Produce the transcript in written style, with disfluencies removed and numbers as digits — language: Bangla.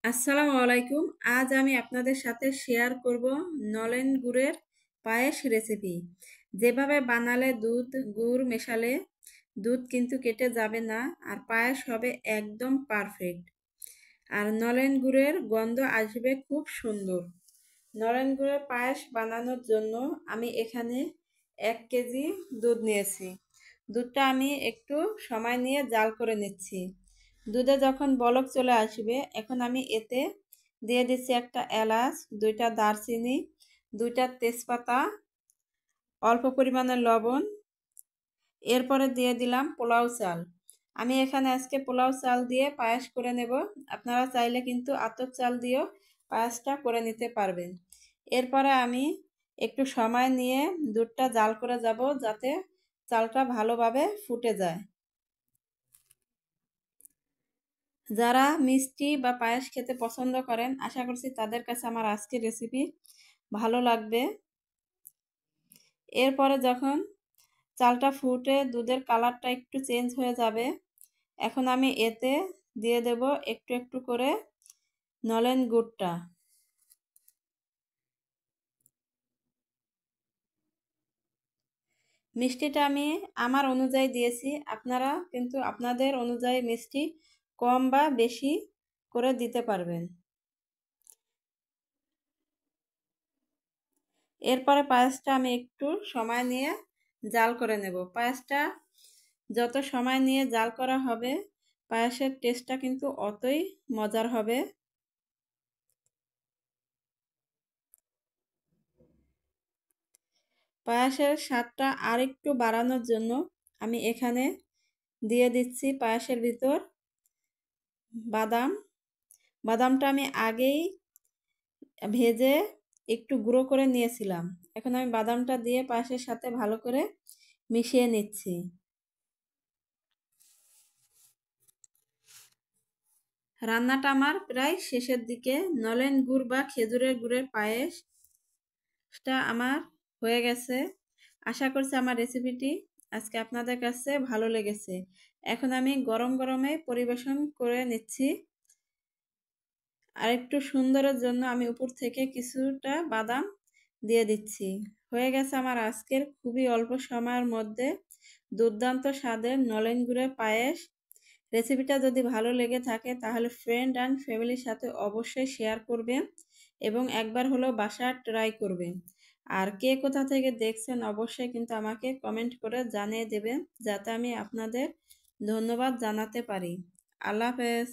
আসসালামু আলাইকুম। আজ আমি আপনাদের সাথে শেয়ার করব নলেন গুড়ের পায়েস রেসিপি। যেভাবে বানালে দুধ গুড় মেশালে দুধ কিন্তু কেটে যাবে না, আর পায়েস হবে একদম পারফেক্ট। আর নলেন গুড়ের গন্ধ আসবে খুব সুন্দর। নলেন গুড়ের পায়েস বানানোর জন্য আমি এখানে 1 কেজি দুধ নিয়েছি। দুধটা আমি একটু সময় নিয়ে জাল করে নিচ্ছি। দুধে যখন বলক চলে আসবে, এখন আমি এতে দিয়ে দিচ্ছি একটা এলাচ, 2টা দারচিনি, 2টা তেজপাতা, অল্প পরিমাণে লবণ। এরপরে দিয়ে দিলাম পোলাও চাল। আমি এখানে আজকে পোলাও চাল দিয়ে পায়েস করে নেব। আপনারা চাইলে কিন্তু আতপ চাল দিয়েও পায়েসটা করে নিতে পারবেন। এরপরে আমি একটু সময় নিয়ে দুধটা জাল করে যাব, যাতে চালটা ভালোভাবে ফুটে যায়। যারা মিষ্টি বা পায়েস খেতে পছন্দ করেন, আশা করছি তাদের কাছে আমার আজকের রেসিপি ভালো লাগবে। এরপরে যখন চালটা ফুটে দুধের কালারটা একটু চেঞ্জ হয়ে যাবে, এখন আমি এতে দিয়ে দেব একটু একটু করে নলেন গুড়টা। মিষ্টিটা আমি আমার অনুযায়ী দিয়েছি, আপনারা কিন্তু আপনাদের অনুযায়ী মিষ্টি কম বা বেশি করে দিতে পারবেন। এরপরে পায়েসটা আমি একটু সময় নিয়ে জাল করে নেব। পায়েসটা যত সময় নিয়ে জাল করা হবে, পায়েসের টেস্টটা কিন্তু অতই মজার হবে। পায়েসের স্বাদটা আরেকটু বাড়ানোর জন্য আমি এখানে দিয়ে দিচ্ছি পায়েসের ভিতর বাদাম। বাদামটা আমি আগেই ভেজে একটু গুঁড়ো করে নিয়েছিলাম। এখন আমি বাদামটা দিয়ে পায়েসের সাথে ভালো করে মিশিয়ে নিচ্ছি। রান্নাটা আমার প্রায় শেষের দিকে। নলেন গুড় বা খেজুরের গুড়ের পায়েসটা আমার হয়ে গেছে। আশা করছি আমার রেসিপিটি আজকে আপনাদের কাছে ভালো লেগেছে। এখন আমি গরম গরমে পরিবেশন করে নিচ্ছি। আর একটু সুন্দরের জন্য আমি উপর থেকে কিছুটা বাদাম দিয়ে দিচ্ছি। হয়ে গেছে আমার আজকের খুবই অল্প সময়ের মধ্যে দুর্দান্ত স্বাদের নলেন গুড়ের পায়েস। রেসিপিটা যদি ভালো লেগে থাকে তাহলে ফ্রেন্ড অ্যান্ড ফ্যামিলির সাথে অবশ্যই শেয়ার করবেন এবং একবার হলেও বাসায় ট্রাই করবেন। আর কে কোথা থেকে দেখছেন অবশ্যই কিন্তু আমাকে কমেন্ট করে জানিয়ে দেবেন, যাতে আমি আপনাদের ধন্যবাদ জানাতে পারি। আল্লাহ হাফেজ।